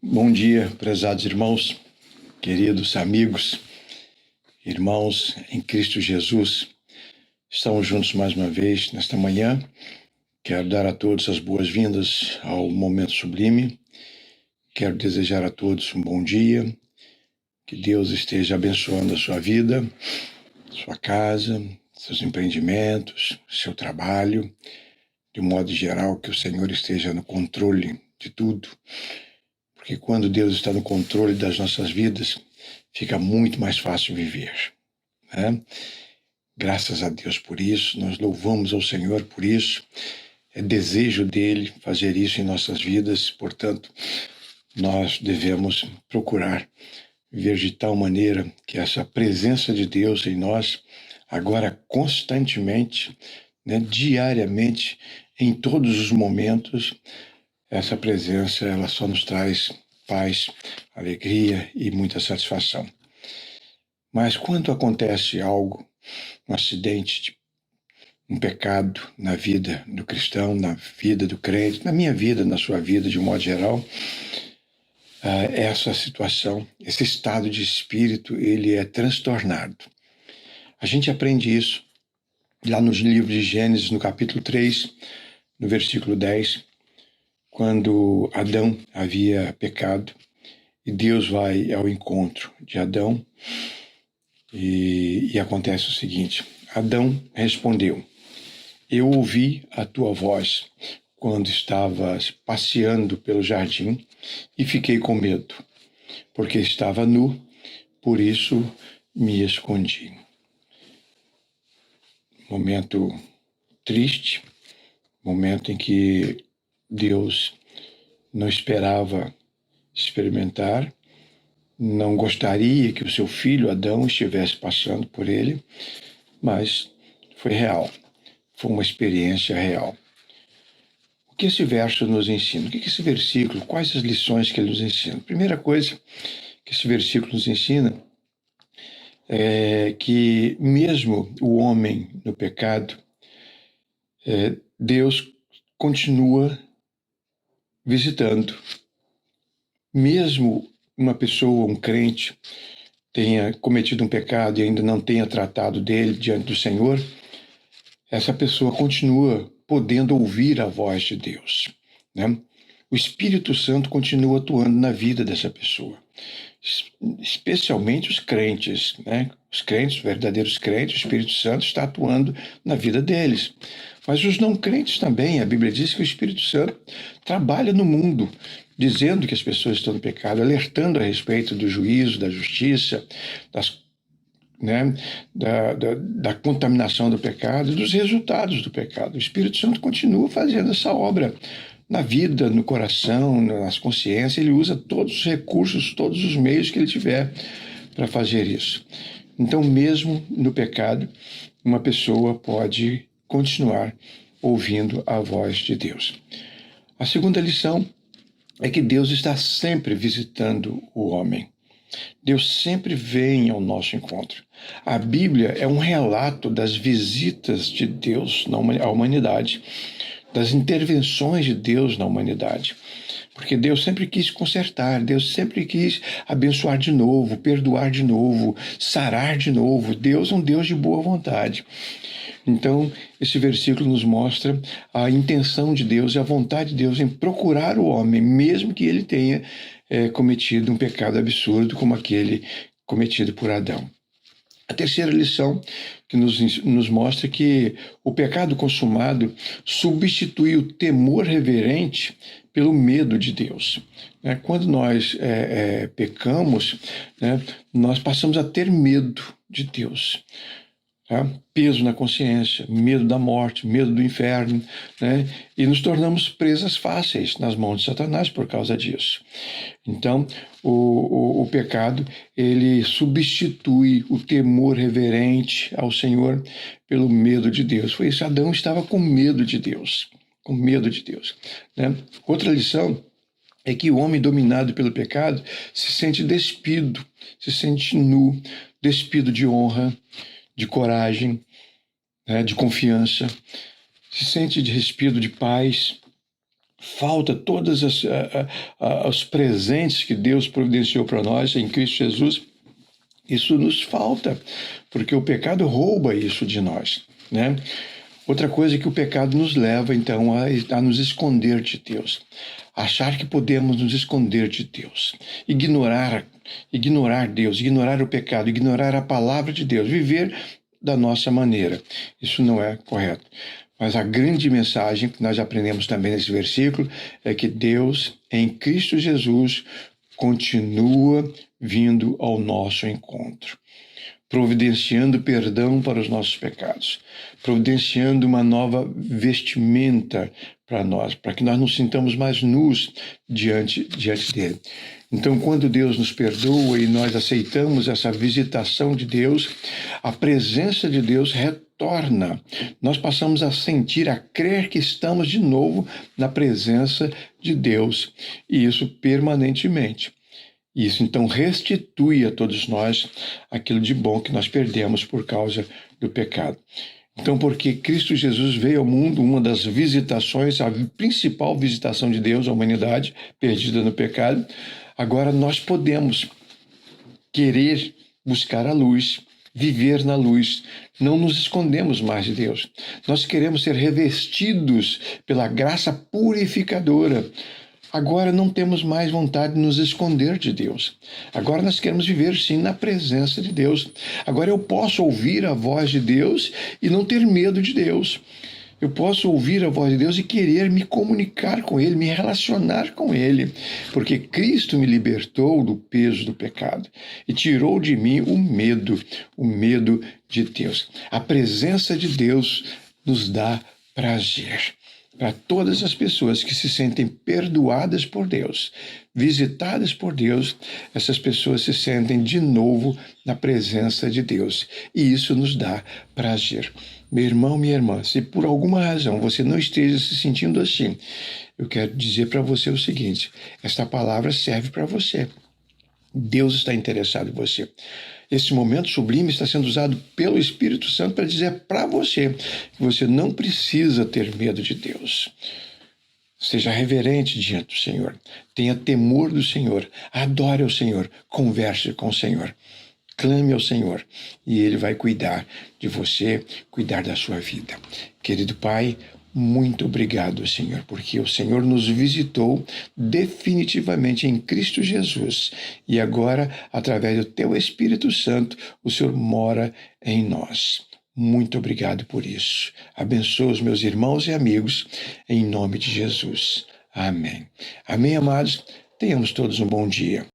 Bom dia, prezados irmãos, queridos amigos, irmãos em Cristo Jesus. Estamos juntos mais uma vez nesta manhã. Quero dar a todos as boas-vindas ao Momento Sublime. Quero desejar a todos um bom dia, que Deus esteja abençoando a sua vida, sua casa, seus empreendimentos, seu trabalho, de modo geral, que o Senhor esteja no controle de tudo. Porque quando Deus está no controle das nossas vidas, fica muito mais fácil viver, né? Graças a Deus por isso, nós louvamos ao Senhor por isso. É desejo dele fazer isso em nossas vidas, portanto, nós devemos procurar viver de tal maneira que essa presença de Deus em nós, agora constantemente, né, diariamente, em todos os momentos, essa presença ela só nos traz paz, alegria e muita satisfação. Mas quando acontece algo, um acidente, um pecado na vida do cristão, na vida do crente, na minha vida, na sua vida, de um modo geral, essa situação, esse estado de espírito, ele é transtornado. A gente aprende isso lá nos livros de Gênesis, no capítulo 3, no versículo 10, quando Adão havia pecado, e Deus vai ao encontro de Adão, e acontece o seguinte: Adão respondeu: eu ouvi a tua voz quando estavas passeando pelo jardim e fiquei com medo, porque estava nu, por isso me escondi. Momento triste, momento em que Deus não esperava experimentar, não gostaria que o seu filho Adão estivesse passando por ele, mas foi real, foi uma experiência real. O que esse verso nos ensina? O que esse versículo, quais as lições que ele nos ensina? A primeira coisa que esse versículo nos ensina é que mesmo o homem no pecado, Deus continua visitando. Mesmo uma pessoa, um crente, tenha cometido um pecado e ainda não tenha tratado dele diante do Senhor, essa pessoa continua podendo ouvir a voz de Deus, né? O Espírito Santo continua atuando na vida dessa pessoa, especialmente os crentes, né? Os crentes, os verdadeiros crentes, o Espírito Santo está atuando na vida deles. Mas os não crentes também, a Bíblia diz que o Espírito Santo trabalha no mundo, dizendo que as pessoas estão no pecado, alertando a respeito do juízo, da justiça, da contaminação do pecado e dos resultados do pecado. O Espírito Santo continua fazendo essa obra na vida, no coração, nas consciências. Ele usa todos os recursos, todos os meios que ele tiver para fazer isso. Então, mesmo no pecado, uma pessoa pode continuar ouvindo a voz de Deus. A segunda lição é que Deus está sempre visitando o homem. Deus sempre vem ao nosso encontro. A Bíblia é um relato das visitas de Deus à humanidade, das intervenções de Deus na humanidade. Porque Deus sempre quis consertar, Deus sempre quis abençoar de novo, perdoar de novo, sarar de novo. Deus é um Deus de boa vontade. Então, esse versículo nos mostra a intenção de Deus e a vontade de Deus em procurar o homem, mesmo que ele tenha cometido um pecado absurdo como aquele cometido por Adão. A terceira lição que nos mostra que o pecado consumado substitui o temor reverente pelo medo de Deus. Quando nós pecamos, nós passamos a ter medo de Deus. Peso na consciência, medo da morte, medo do inferno, e nos tornamos presas fáceis nas mãos de Satanás por causa disso. Então, o pecado, ele substitui o temor reverente ao Senhor pelo medo de Deus. Foi isso, Adão estava com medo de Deus, com medo de Deus. Outra lição é que o homem dominado pelo pecado se sente despido, se sente nu, despido de honra, de coragem, de confiança, se sente despido de paz, falta todos os presentes que Deus providenciou para nós em Cristo Jesus. Isso nos falta, porque o pecado rouba isso de nós, né? Outra coisa é que o pecado nos leva, então, a nos esconder de Deus. Achar que podemos nos esconder de Deus. Ignorar Deus, ignorar o pecado, ignorar a palavra de Deus, viver da nossa maneira. Isso não é correto. Mas a grande mensagem que nós aprendemos também nesse versículo é que Deus, em Cristo Jesus, continua vindo ao nosso encontro, providenciando perdão para os nossos pecados, providenciando uma nova vestimenta para nós, para que nós nos sintamos mais nus diante dele. Então, quando Deus nos perdoa e nós aceitamos essa visitação de Deus, a presença de Deus retorna. Nós passamos a sentir, a crer que estamos de novo na presença de Deus, e isso permanentemente. Isso, então, restitui a todos nós aquilo de bom que nós perdemos por causa do pecado. Então, porque Cristo Jesus veio ao mundo, uma das visitações, a principal visitação de Deus à humanidade perdida no pecado, agora nós podemos querer buscar a luz, viver na luz. Não nos escondemos mais de Deus. Nós queremos ser revestidos pela graça purificadora. Agora não temos mais vontade de nos esconder de Deus. Agora nós queremos viver, sim, na presença de Deus. Agora eu posso ouvir a voz de Deus e não ter medo de Deus. Eu posso ouvir a voz de Deus e querer me comunicar com Ele, me relacionar com Ele, porque Cristo me libertou do peso do pecado e tirou de mim o medo de Deus. A presença de Deus nos dá prazer. Para todas as pessoas que se sentem perdoadas por Deus, visitadas por Deus, essas pessoas se sentem de novo na presença de Deus. E isso nos dá prazer. Meu irmão, minha irmã, se por alguma razão você não esteja se sentindo assim, eu quero dizer para você o seguinte: esta palavra serve para você. Deus está interessado em você. Esse momento sublime está sendo usado pelo Espírito Santo para dizer para você que você não precisa ter medo de Deus. Seja reverente diante do Senhor. Tenha temor do Senhor. Adore ao Senhor. Converse com o Senhor. Clame ao Senhor e Ele vai cuidar de você, cuidar da sua vida. Querido Pai, muito obrigado, Senhor, porque o Senhor nos visitou definitivamente em Cristo Jesus. E agora, através do Teu Espírito Santo, o Senhor mora em nós. Muito obrigado por isso. Abençoa os meus irmãos e amigos, em nome de Jesus. Amém. Amém, amados? Tenhamos todos um bom dia.